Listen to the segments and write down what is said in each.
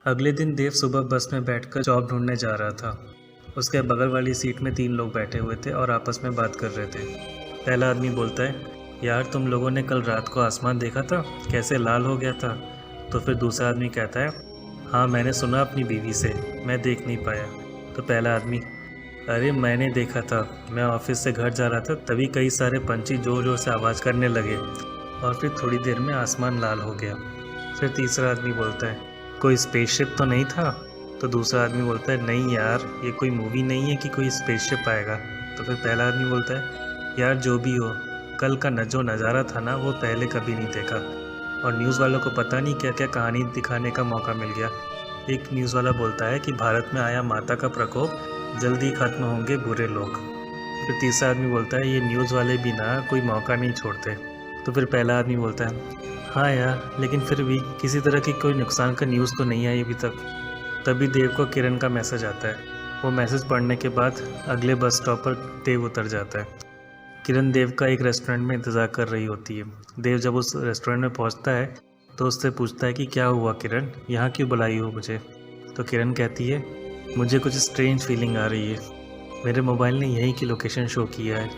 अगले दिन देव सुबह बस में बैठकर जॉब ढूंढने जा रहा था। उसके बगल वाली सीट में 3 लोग बैठे हुए थे और आपस में बात कर रहे थे। पहला आदमी बोलता है, यार तुम लोगों ने कल रात को आसमान देखा था, कैसे लाल हो गया था। तो फिर दूसरा आदमी कहता है, हाँ मैंने सुना अपनी बीवी से, मैं देख नहीं पाया। तो पहला आदमी, अरे मैंने देखा था, मैं ऑफिस से घर जा रहा था, तभी कई सारे पंछी जोर जोर से आवाज़ करने लगे और फिर थोड़ी देर में आसमान लाल हो गया। फिर तीसरा आदमी बोलता है, कोई स्पेसशिप तो नहीं था। तो दूसरा आदमी बोलता है, नहीं यार ये कोई मूवी नहीं है कि कोई स्पेसशिप आएगा। तो फिर पहला आदमी बोलता है, यार जो भी हो, कल का जो नज़ारा था ना वो पहले कभी नहीं देखा। और न्यूज़ वालों को पता नहीं क्या क्या कहानी दिखाने का मौका मिल गया। एक न्यूज़ वाला बोलता है कि भारत में आया माता का प्रकोप, जल्दी खत्म होंगे बुरे लोग। फिर तीसरा आदमी बोलता है, ये न्यूज़ वाले भी ना कोई मौका नहीं छोड़ते। तो फिर पहला आदमी बोलता है, हाँ यार लेकिन फिर भी किसी तरह की कोई नुकसान का न्यूज़ तो नहीं आई अभी तक। तभी देव को किरण का मैसेज आता है। वो मैसेज पढ़ने के बाद अगले बस स्टॉप पर देव उतर जाता है। किरण देव का एक रेस्टोरेंट में इंतज़ार कर रही होती है। देव जब उस रेस्टोरेंट में पहुंचता है तो उससे पूछता है कि क्या हुआ किरण, यहाँ क्यों बुलाई हो मुझे। तो किरण कहती है, मुझे कुछ स्ट्रेंज फीलिंग आ रही है, मेरे मोबाइल ने यहीं की लोकेशन शो किया है।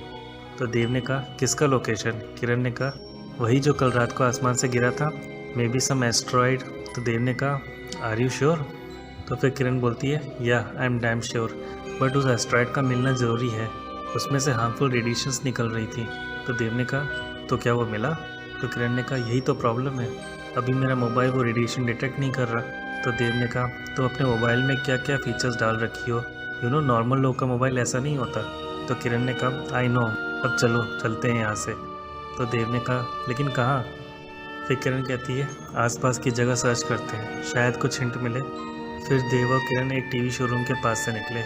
तो देव ने कहा, किसका लोकेशन। किरण ने कहा, वही जो कल रात को आसमान से गिरा था, मे बी सम एस्ट्रॉयड। तो देव ने कहा, आर यू श्योर। तो फिर किरण बोलती है, या I am damn sure, but उस एस्ट्रॉयड का मिलना ज़रूरी है, उसमें से हार्मफुल रेडिएशंस निकल रही थी। तो देव ने कहा, तो क्या वो मिला। तो किरण ने कहा, यही तो प्रॉब्लम है, अभी मेरा मोबाइल वो रेडिएशन डिटेक्ट नहीं कर रहा। तो देव ने कहा, तो अपने मोबाइल में क्या क्या फीचर्स डाल रखी हो, नॉर्मल लोग का मोबाइल ऐसा नहीं होता। तो किरण ने कहा, आई नो, अब चलो चलते हैं यहाँ से। तो देव ने कहा, लेकिन कहाँ। फिर किरण कहती है, आसपास की जगह सर्च करते हैं, शायद कुछ हिंट मिले। फिर देव और किरण एक टीवी शोरूम के पास से निकले।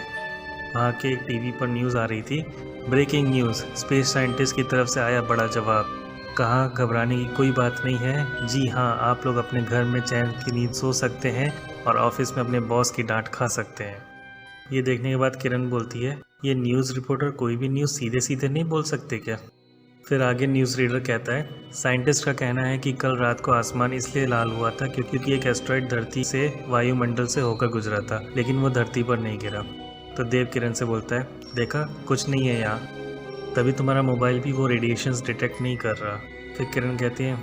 वहाँ के एक टीवी पर न्यूज़ आ रही थी, ब्रेकिंग न्यूज़, स्पेस साइंटिस्ट की तरफ से आया बड़ा जवाब। कहा, घबराने की कोई बात नहीं है, जी हाँ आप लोग अपने घर में चैन की नींद सो सकते हैं और ऑफिस में अपने बॉस की डांट खा सकते हैं। ये देखने के बाद किरण बोलती है, ये न्यूज़ रिपोर्टर कोई भी न्यूज़ सीधे सीधे नहीं बोल सकते क्या। फिर आगे न्यूज़ रीडर कहता है, साइंटिस्ट का कहना है कि कल रात को आसमान इसलिए लाल हुआ था क्योंकि एक एस्ट्रॉयड धरती से वायुमंडल से होकर गुजरा था, लेकिन वो धरती पर नहीं गिरा। तो देव किरण से बोलता है, देखा कुछ नहीं है यहाँ, तभी तुम्हारा मोबाइल भी वो रेडिएशंस डिटेक्ट नहीं कर रहा। फिर किरण कहती है,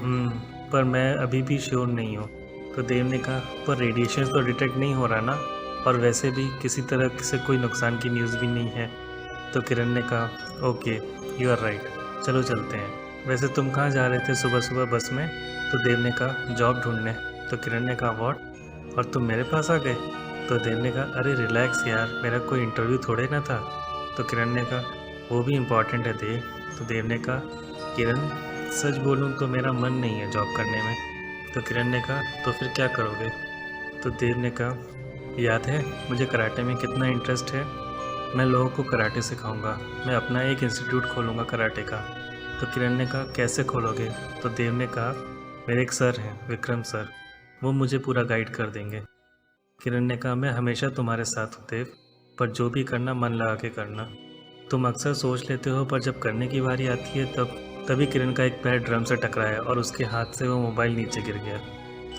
पर मैं अभी भी श्योर नहीं हूँ। तो देव ने कहा, पर रेडिएशंस तो डिटेक्ट नहीं हो रहा ना, और वैसे भी किसी तरह से कोई नुकसान की न्यूज़ भी नहीं है। तो किरण ने कहा, ओके यू आर राइट, चलो चलते हैं। वैसे तुम कहाँ जा रहे थे सुबह सुबह बस में। तो देव ने कहा, जॉब ढूंढने। तो किरण ने कहा, व्हाट, और तुम मेरे पास आ गए। तो देव ने कहा, अरे रिलैक्स यार, मेरा कोई इंटरव्यू थोड़े ना था। तो किरण ने कहा, वो भी इम्पॉर्टेंट है देव। तो देव ने कहा, किरण सच बोलूँ तो मेरा मन नहीं है जॉब करने में। तो किरण ने कहा, तो फिर क्या करोगे। तो देव ने कहा, याद है मुझे कराटे में कितना इंटरेस्ट है, मैं लोगों को कराटे सिखाऊंगा, मैं अपना एक इंस्टीट्यूट खोलूंगा कराटे का। तो किरण ने कहा, कैसे खोलोगे। तो देव ने कहा, मेरे एक सर हैं विक्रम सर, वो मुझे पूरा गाइड कर देंगे। किरण ने कहा, मैं हमेशा तुम्हारे साथ हूँ देव, पर जो भी करना मन लगा के करना। तुम अक्सर सोच लेते हो पर जब करने की बारी आती है तभी किरण का एक पैर ड्रम से टकराया और उसके हाथ से वो मोबाइल नीचे गिर गया।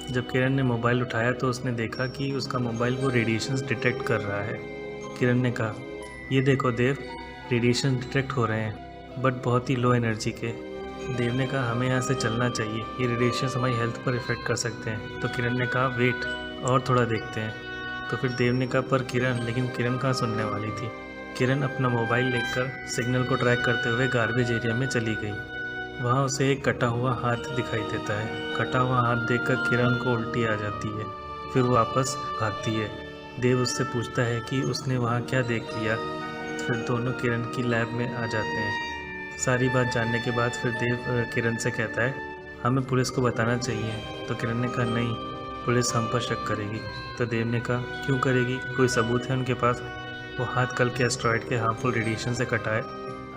जब किरण ने मोबाइल उठाया तो उसने देखा कि उसका मोबाइल वो रेडिएशंस डिटेक्ट कर रहा है। किरण ने कहा, ये देखो देव, रेडिएशन डिटेक्ट हो रहे हैं बट बहुत ही लो एनर्जी के। देव ने कहा, हमें यहाँ से चलना चाहिए, ये रेडिएशन हमारी हेल्थ पर इफ़ेक्ट कर सकते हैं। तो किरण ने कहा, वेट और थोड़ा देखते हैं। तो फिर देव ने कहा, पर किरण, लेकिन किरण कहाँ सुनने वाली थी। किरण अपना मोबाइल लेकर सिग्नल को ट्रैक करते हुए गार्बेज एरिया में चली गई। वहाँ उसे एक कटा हुआ हाथ दिखाई देता है। कटा हुआ हाथ देखकर किरण को उल्टी आ जाती है, फिर वो वापस भागती है। देव उससे पूछता है कि उसने वहाँ क्या देख लिया। फिर दोनों किरण की लैब में आ जाते हैं। सारी बात जानने के बाद फिर देव किरण से कहता है, हमें पुलिस को बताना चाहिए। तो किरण ने कहा, नहीं, पुलिस हम पर शक करेगी। तो देव ने कहा, क्यों करेगी, कोई सबूत है उनके पास। वो हाथ कल के एस्ट्रॉयड के हार्मफुल रेडिएशन से कटा है,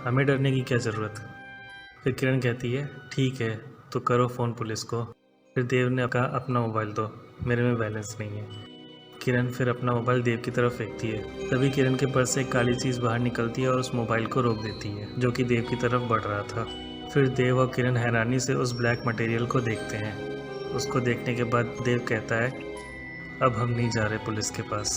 हमें डरने की क्या ज़रूरत। फिर किरण कहती है, ठीक है तो करो फ़ोन पुलिस को। फिर देव ने कहा, अपना मोबाइल दो, मेरे में बैलेंस नहीं है। किरण फिर अपना मोबाइल देव की तरफ फेंकती है। तभी किरण के पर्स से एक काली चीज़ बाहर निकलती है और उस मोबाइल को रोक देती है, जो कि देव की तरफ बढ़ रहा था। फिर देव और किरण हैरानी से उस ब्लैक मटेरियल को देखते हैं। उसको देखने के बाद देव कहता है, अब हम नहीं जा रहे पुलिस के पास।